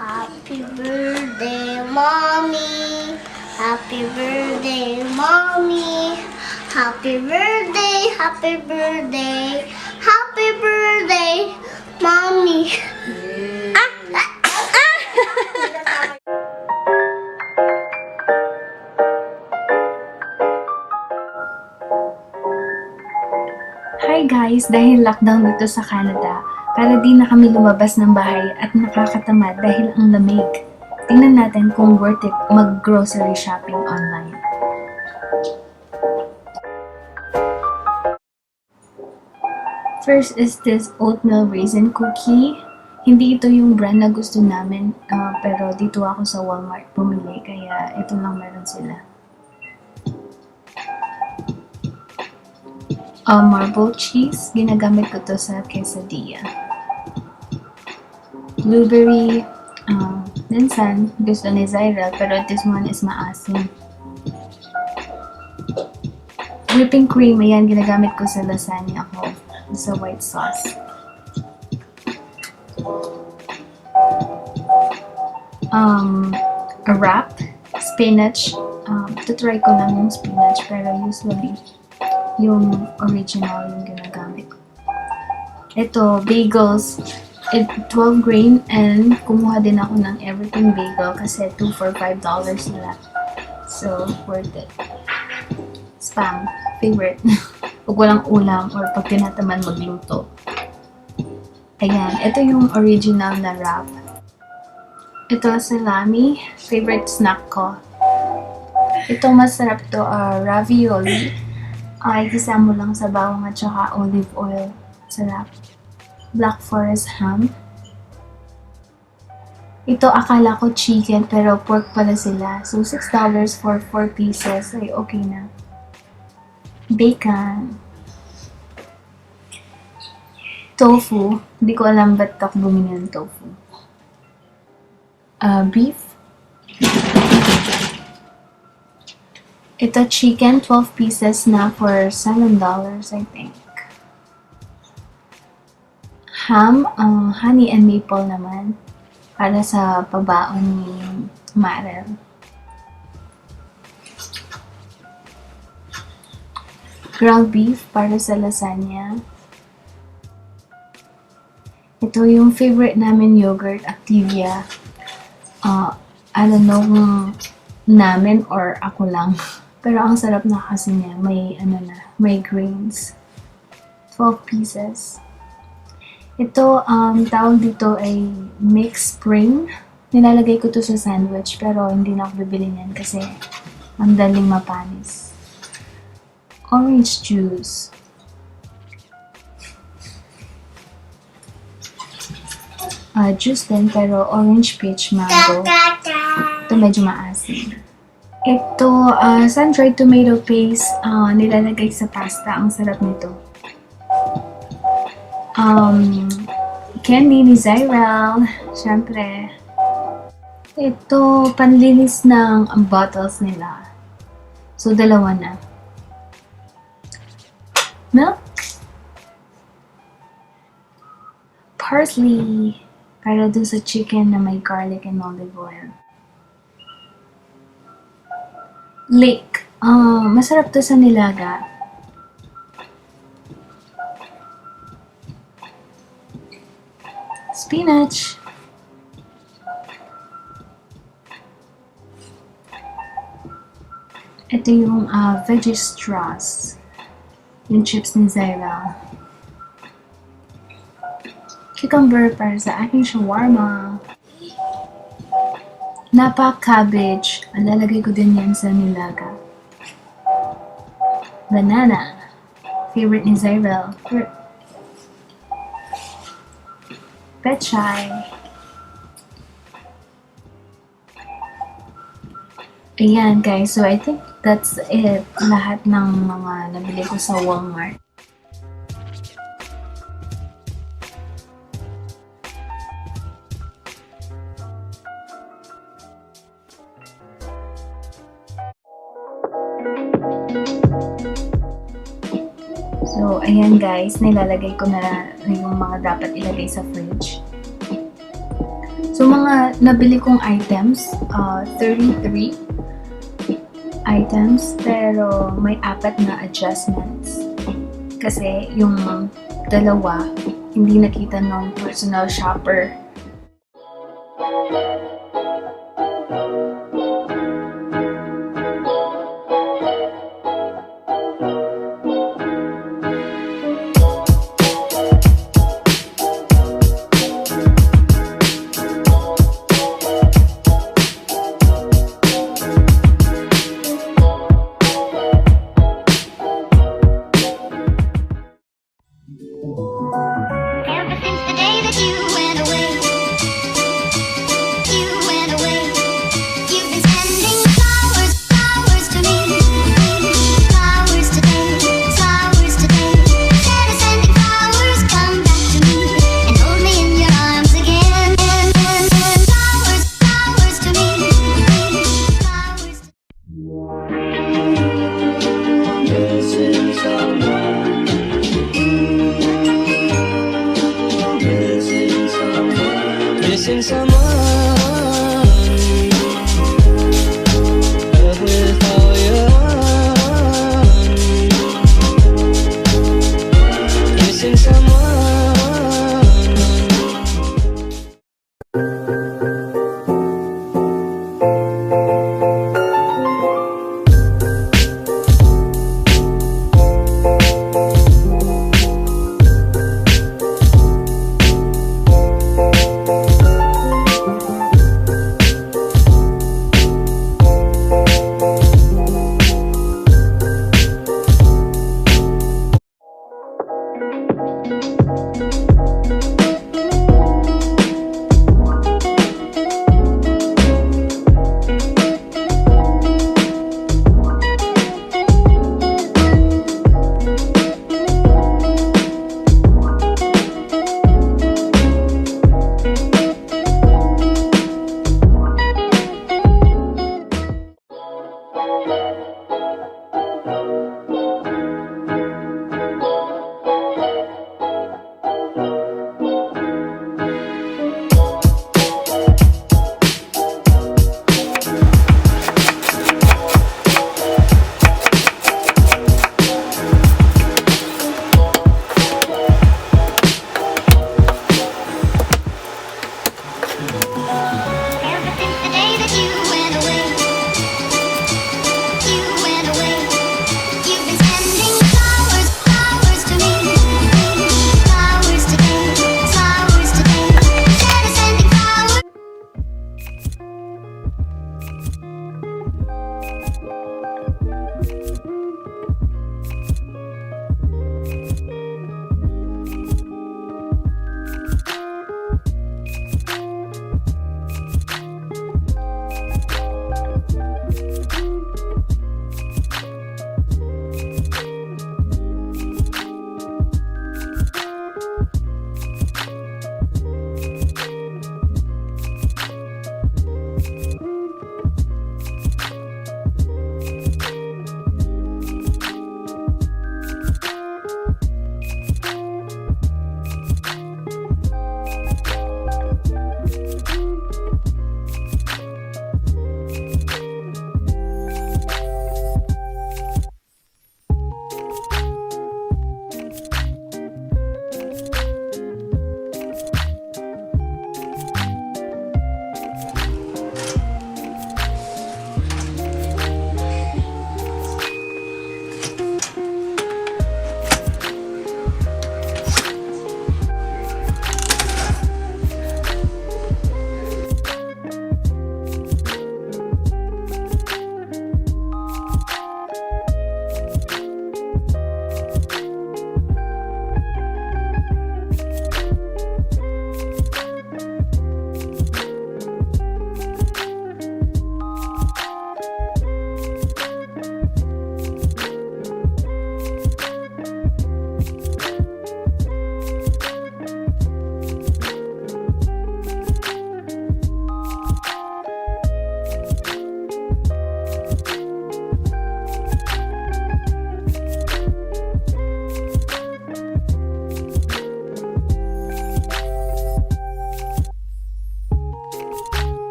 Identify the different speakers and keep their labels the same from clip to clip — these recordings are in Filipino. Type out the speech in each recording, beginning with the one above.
Speaker 1: Happy birthday, mommy. Happy birthday, mommy. Happy birthday, happy birthday, happy birthday, mommy.
Speaker 2: Hi guys! Dahil lockdown dito sa Canada, para di na kami lumabas ng bahay at nakakatamad dahil ang lamig. Tingnan natin kung worth it mag-grocery shopping online. First is this oatmeal raisin cookie. Hindi ito yung brand na gusto namin, pero dito ako sa Walmart pumili, kaya ito lang meron sila. Marble cheese, ginagamit ko to sa quesadilla. Blueberry, minsan gusto ni Zyra, pero this one is maasim. Whipping cream, ayan, ginagamit ko sa lasagna ko, sa white sauce. A wrap, spinach, tutry ko lang yung spinach, pero usually yung original yung ginagamit ko. Ito, bagels, 12 grain, and kumuha din ako ng everything bagel kasi 2 for $5 sila. So, worth it. Spam, favorite. Pag walang ulam or pag tinataman magluto. Ayan, ito yung original na wrap. Ito, salami, favorite snack ko. Ito, masarap to, ravioli. Igisa mo lang sa bawang at saka olive oil. Sarap. Black Forest ham. Ito akala ko chicken pero pork pala sila. So $6 for 4 pieces ay okay na. Bacon. Tofu. Hindi ko alam ba't ako bumili ng tofu. Beef. Ito chicken, 12 pieces na for $7, I think. Ham, honey and maple naman. Para sa pabaon ni Marel. Ground beef para sa lasagna. Ito yung favorite namin yogurt, Activia. I don't know kung namin or ako lang. Pero ang sarap na kasi niya, may grains. 12 pieces. Ito, tawag dito ay mixed spring. Nilalagay ko to sa sandwich, pero hindi na ako bibili niyan kasi ang daling mapanis. Orange juice. Juice din, pero orange peach mango. Ito medyo maasim. Ito, sun-dried tomato paste, nilalagay sa pasta. Ang sarap nito. Candy ni Zyrel, syempre. Ito, panlinis ng bottles nila. So, dalawa na. Milk. Parsley, para dun sa chicken na may garlic and olive oil. Lake. Masarap to sa nilaga. Spinach. Ito yung veggie straws. Yung chips ni Zyra. Cucumber para sa aking shawarma. Napa cabbage. Lalagay ko din yan sa nilaga. Banana. Favorite ni Zyrel. Pechay. Ayan guys. So I think that's it. Lahat ng mga nabili ko sa Walmart. So, ayan guys, nilalagay ko na yung mga dapat ilagay sa fridge. So, mga mga nabili kong items, 33 items, pero may 4 na adjustments. Kasi yung dalawa, hindi nakita ng personal shopper.
Speaker 1: Ever since the day that you went away, you've been sending flowers, flowers to me, flowers today, flowers today. Instead of sending flowers, come back to me and hold me in your arms again. Flowers, flowers to me, flowers to
Speaker 3: Missing someone. Missing someone. Missing someone. Love with all your heart. Missing someone.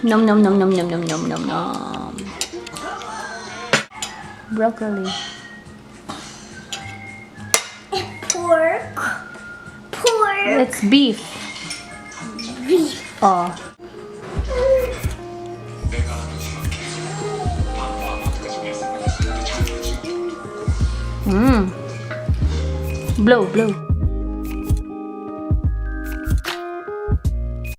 Speaker 2: Nom nom nom nom nom nom nom nom nom. Broccoli.
Speaker 1: Pork. Pork.
Speaker 2: It's beef.
Speaker 1: Beef.
Speaker 2: Oh. Blow, blow.